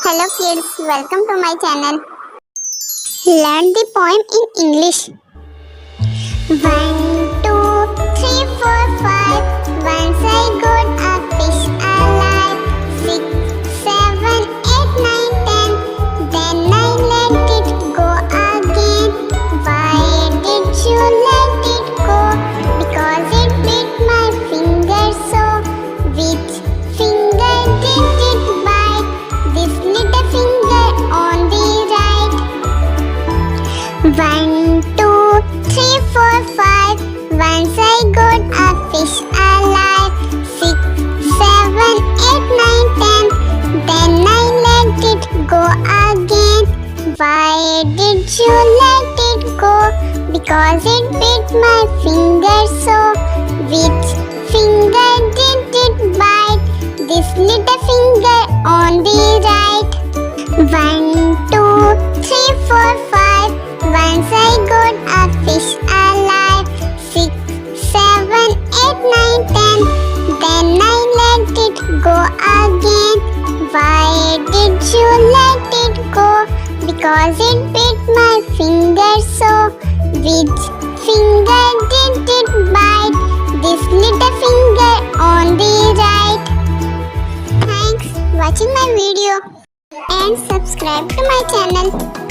Hello kids, welcome to my channel. Learn the poem in English. 1, 2, 3, 4, 5. Once I got a fish alive. 6, 7, 8, 9, 10. Then I let it go again. Why did you let it go? Because it bit my finger so. Which finger did it bite? This little finger on the right. 1, 2, 3, 4, 5. Once I got a fish alive. 6, 7, 8, 9, 10. Then I let it go again. Why did you let it go? Because it bit my finger so. Which finger did it bite? This little finger on the right. 1, 2, 3, 4, 5. Once I got a fish alive. 6, 7, 8, 9, 10. Then I let it go again. Why did you let it go? Because it bit my finger so. Which finger did it bite? This little finger on the right. Thanks for watching my video and subscribe to my channel.